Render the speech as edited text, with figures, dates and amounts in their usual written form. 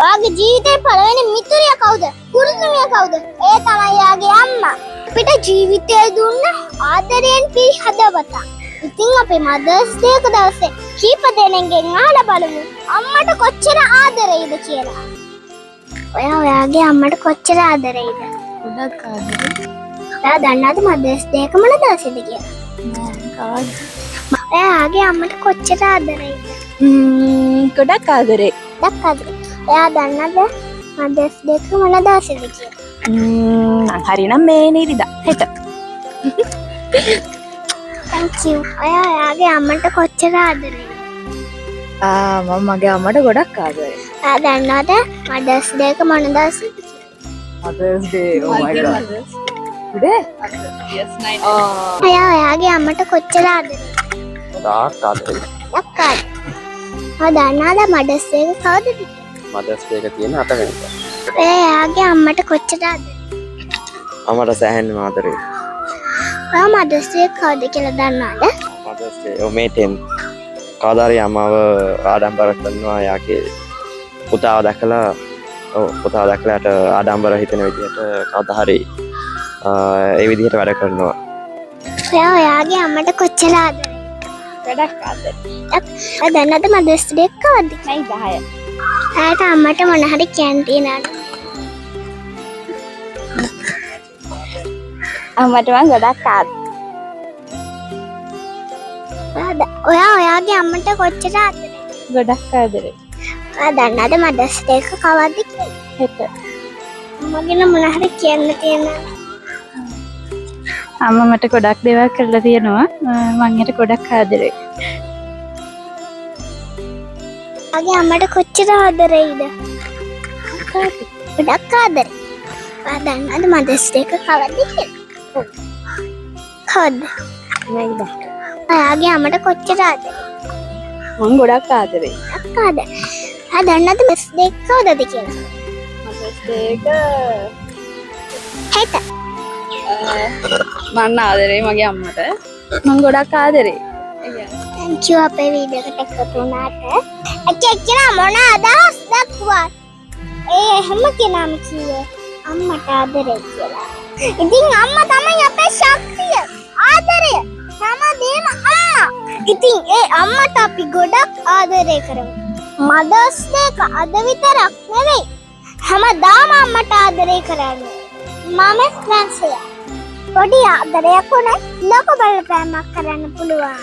ඔයාගේ ජීවිතේ පළවෙනි මිතුරිය කවුද? ගුරුතුමිය කවුද? ඒ තමයි යාගේ අම්මා. අපිට ජීවිතය දුන්න ආදරයෙන් පිරි හදවත. ඉතින් අපි මදර්ස් ඩේ එක දවසේ කීප දෙනෙක්ගෙන් අහලා බලමු අම්මට කොච්චර ආදරෙයිද කියලා. ඔයාගේ අම්මට කොච්චර ආදරෙයිද? ගොඩක් ආදරේ. ඔයා දන්නවද මදර්ස් ඩේ එක මොන දවසේද කියලා? නෑ ඔයාගේ අම්මට කොච්චර ආදරෙයිද? ගොඩක් ආදරේ. ගොඩක් ආදරේ. ඔයා දන්නවද මදර්ස් ඩේ එක මොන දවසේද කියලා? හරිනම් මේ නේරිදා හෙට. Thank you. ඔයාගේ අම්මට කොච්චර ආදරෙයිද? මම මගේ අම්මට ගොඩක් ආදරේ. ඔයා දන්නවද මදර්ස් ඩේ එක මොන දවසේද කියලා? Mother's Day. Oh my god. Today? Yes, 9. ඔයාගේ අම්මට කොච්චර ආදරෙයිද? ගොඩාක් ආදරේ. ලක්කාද? දන්නවද මදර්ස් ඩේ එක කවදද කියලා? මදර්ස් ඩේ එක තියෙන 8 වෙනිදා. ඔයාගේ අම්මට කොච්චර ආදරෙයිද? අම්මට සෑහෙනම ආදරේ. ඔයා මදර්ස් ඩේ එක කවද කියලා දන්නවද? මදර්ස් ඩේ මේ 10 කවදාරි අම්මව ආඩම්බර කරනවා යාගේ පුතාව දැකලා පුතාව දැකලාට ආඩම්බර හිතෙන විදිහට කවදා හරි ඒ විදිහට වැඩ කරනවා. ඔයාගේ අම්මට කොච්චර ආදරෙයිද? ගොඩක් ආදරේ. දන්නවද මදර්ස් ඩේ එක කවද? 10. ඔයාට අම්මට මොන හරි කියන්න තියනවද? අම්මට මම ගොඩක් ආදරේ. ඔයාගේ අම්මට කොච්චර ආදරෙයිද? ගොඩක් ආදරේ. ඔයා දන්නවද මදර්ස් ඩේ එක කවද්ද කියලා? හෙට. අම්මගෙන මොන හරි කියන්න තියනවද? අම්මා මට ගොඩක් දේවල් කරලා තියෙනවා. මං යට ගොඩක් ආදරේ. ඔයාගේ අම්මට කොච්චර ආදරෙයිද? ගොඩක් ආදරේ. ඔයා දන්නවද මදර්ස් ඩේ එක කවද්ද කියලා? කවද්ද? නේද? ඔයාගේ අම්මට කොච්චර ආදරෙයිද? මං ගොඩක් ආදරේ. අක්කාද? ඔයා දන්නවද මදර්ස් ඩේ එක කවදද කියලා? මදර්ස් ඩේ එක හෙට. මං ආදරේ මගේ අම්මට. මං ගොඩක් ආදරේ. Thank you අපේ වීඩියෝ එකට එකතු වුණාට. එච්චර මොන අදහස් දක්වා? එහෙම කෙනාම කිව්වේ අම්මට ආදරේ කියලා. ඉතින් අම්මා තමයි අපේ ශක්තිය. ආදරය. හැමදේම අම්මා. ඉතින් ඒ අම්මට අපි ගොඩක් ආදරේ කරමු. මදර්ස් ඩේ එක අද විතරක් නෙවෙයි. හැමදාම අම්මට ආදරේ කරන්නේ. මම ෆ්‍රැන්සියා. පොඩි ආදරයක් උනේ ලොකු බලපෑමක් කරන්න පුළුවන්.